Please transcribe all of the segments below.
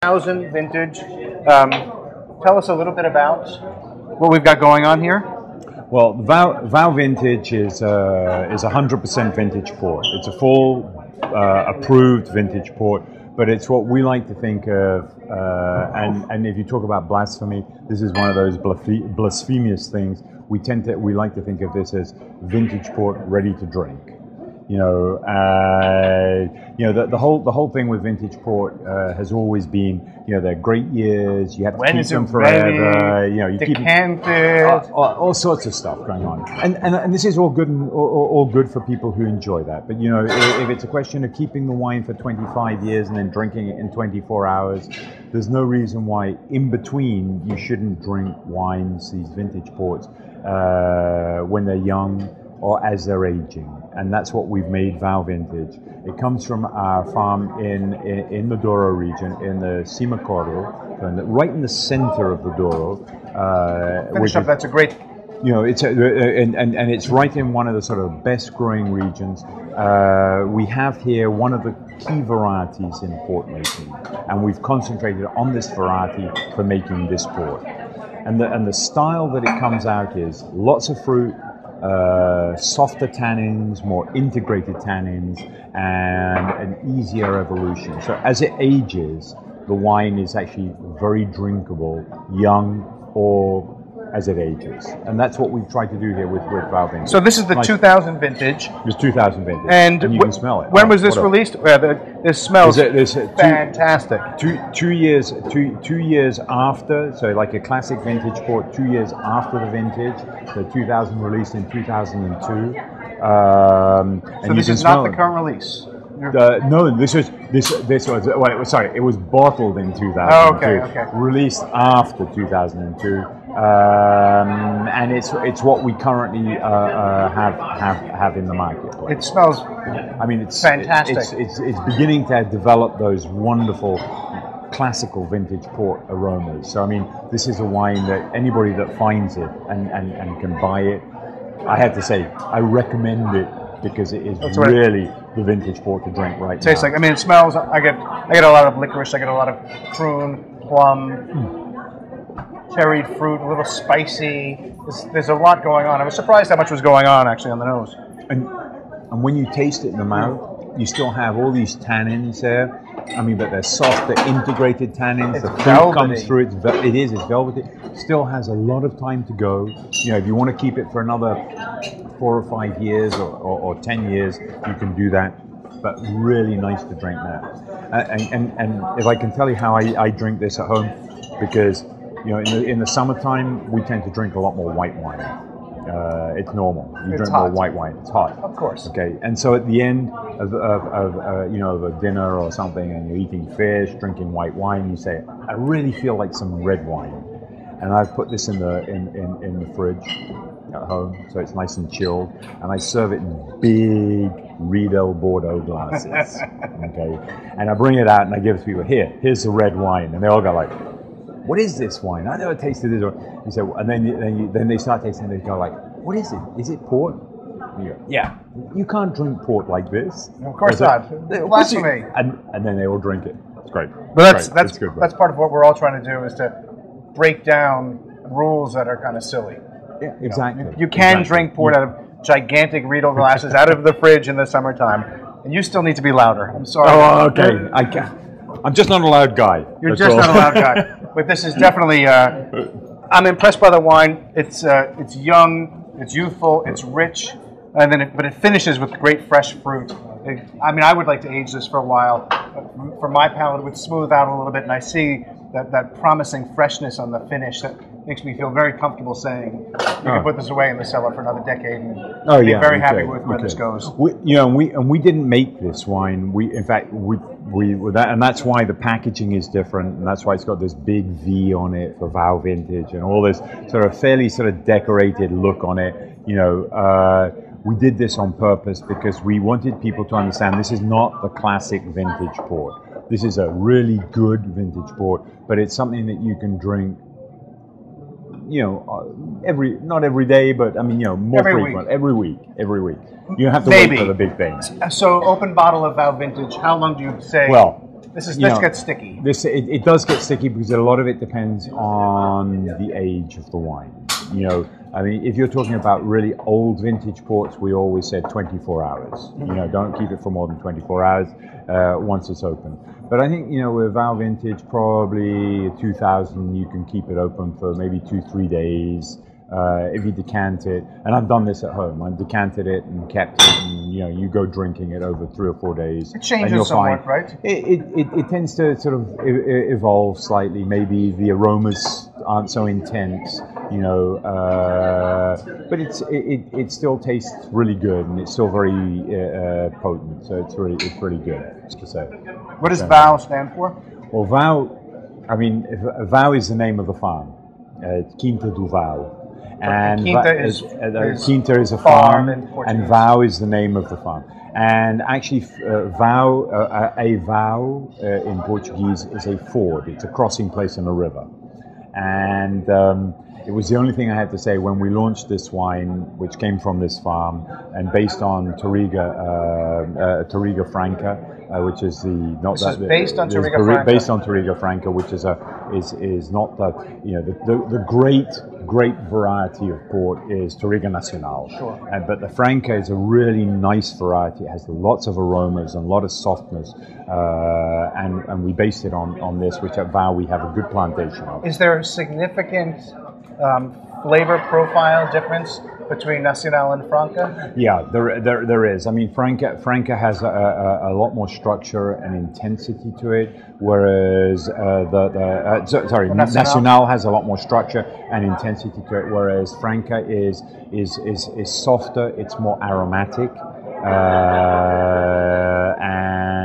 2000 vintage. Tell us a little bit about what we've got going on here. Well, Vau Vintage is 100% vintage port. It's a full approved vintage port, but it's what we like to think of. And if you talk about blasphemy, this is one of those blasphemous things. We like to think of this as vintage port ready to drink. The whole thing with vintage port has always been, they're great years. You have to keep them forever. You keep all sorts of stuff going on, and this is all good and all good for people who enjoy that. But if it's a question of keeping the wine for 25 years and then drinking it in 24 hours, there's no reason why in between you shouldn't drink wines, these vintage ports, when they're young or as they're aging. And that's what we've made Vau Vintage. It comes from our farm in the Douro region, in the Cima Coro, right in the center of the Douro. That's a great. And it's right in one of the sort of best growing regions. We have here one of the key varieties in port making, and we've concentrated on this variety for making this port. And the style that it comes out is lots of fruit, softer tannins, more integrated tannins, and an easier evolution. So as it ages, the wine is actually very drinkable, young or as it ages. And that's what we've tried to do here with Vau Vintage. So this is the 2000 vintage. It's 2000 vintage. And you can smell it. When was this released? This smells fantastic. Two years after, so like a classic vintage port, 2 years after the vintage. So 2000 released in 2002. So this is not the current release? No, this was it was bottled in 2002. Oh, okay. Released after 2002. And it's what we currently have in the marketplace. It smells. It's fantastic. It's beginning to develop those wonderful classical vintage port aromas. So this is a wine that anybody that finds it and can buy it, I have to say, I recommend it because it is really the vintage port to drink right now. Tastes like. It smells. I get a lot of licorice. I get a lot of prune, plum. Cherried fruit, a little spicy. There's a lot going on. I was surprised how much was going on actually on the nose. And when you taste it in the mouth, you still have all these tannins there. But they're soft, they're integrated tannins. It's the fruit velvety. Comes through. It's velvety. Still has a lot of time to go. If you want to keep it for another 4 or 5 years or 10 years, you can do that. But really nice to drink now. And if I can tell you how I drink this at home, because in the summertime, we tend to drink a lot more white wine. It's normal. You drink more white wine. It's hot. Of course. Okay. And so at the end of a dinner or something, and you're eating fish, drinking white wine, you say, I really feel like some red wine. And I've put this in the fridge at home, so it's nice and chilled. And I serve it in big Riedel Bordeaux glasses. Okay. And I bring it out and I give it to people. Here's the red wine, and they all go like, what is this wine? I never tasted this one. You say, and then they start tasting it. They go like, what is it? Is it port? And you go, yeah. You can't drink port like this. Of course not. Blasphemy. And then they all drink it. It's great. But that's good. That's part of what we're all trying to do, is to break down rules that are kind of silly. Yeah, exactly. You can drink port out of gigantic Riedel glasses out of the fridge in the summertime, and you still need to be louder. I'm sorry. Oh, okay. I'm just not a loud guy. You're just not a loud guy. But this is definitely. I'm impressed by the wine. It's young, it's youthful, it's rich, but it finishes with great fresh fruit. I would like to age this for a while. For my palate, it would smooth out a little bit, and I see that promising freshness on the finish that makes me feel very comfortable saying you can put this away in the cellar for another decade and be very happy with where this goes. We didn't make this wine. And that's why the packaging is different, and that's why it's got this big V on it for Vau Vintage and all this sort of fairly sort of decorated look on it. We did this on purpose because we wanted people to understand this is not the classic vintage port. This is a really good vintage port, but it's something that you can drink, not every day, but more frequent, every week. You don't have to wait for the big things. So, open bottle of Vau Vintage, how long do you say? Well, This gets sticky. It does get sticky because a lot of it depends on the age of the wine. You know, I mean, if you're talking about really old vintage ports, we always said 24 hours. You know, don't keep it for more than 24 hours once it's open. But I think, you know, with Vau Vintage, probably 2000, you can keep it open for maybe 2-3 days. If you decant it, and I've done this at home, I've decanted it and kept it, and you know, you go drinking it over 3 or 4 days. It changes somewhat, right? It tends to sort of evolve slightly. Maybe the aromas aren't so intense, you know, but it still tastes really good, and it's still very potent. So it's really good to say. What does Vau stand for? Well, Vau, I mean, Vau is the name of the farm. It's Quinta do Vau. And Quinta is a farm, and Vau is the name of the farm. And actually, Vau, a Vau in Portuguese is a ford. It's a crossing place in a river. And it was the only thing I had to say when we launched this wine, which came from this farm and based on Touriga Franca, which is based on Touriga Franca. Based on Touriga Franca, which is not the great variety of port is Touriga Nacional. Sure. But the Franca is a really nice variety. It has lots of aromas and a lot of softness, and we based it on this, which at Vau we have a good plantation of. Is there a significant flavor profile difference between Nacional and Franca? Yeah, there is. I mean, Franca has a lot more structure and intensity to it, whereas Nacional has a lot more structure and intensity to it, whereas Franca is softer. It's more aromatic.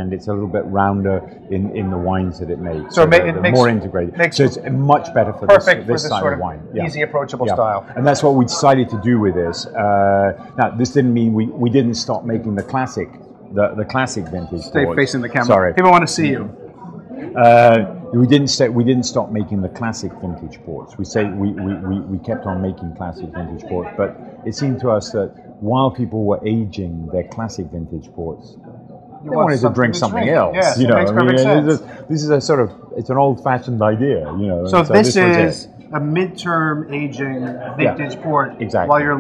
And it's a little bit rounder in the wines that it makes. So it makes more integrated. So it's much better for this style of wine. Yeah. Easy, approachable style. And that's what we decided to do with this. Now, this didn't mean we didn't stop making the classic vintage. Stay port. facing the camera. Sorry, people want to see you. We didn't stop making the classic vintage ports. We kept on making classic vintage ports, but it seemed to us that while people were aging their classic vintage ports, they wanted to drink something else. Yes, you know, makes perfect sense. This is it's an old-fashioned idea, you know. So this is a midterm aging vintage port. Exactly. While you're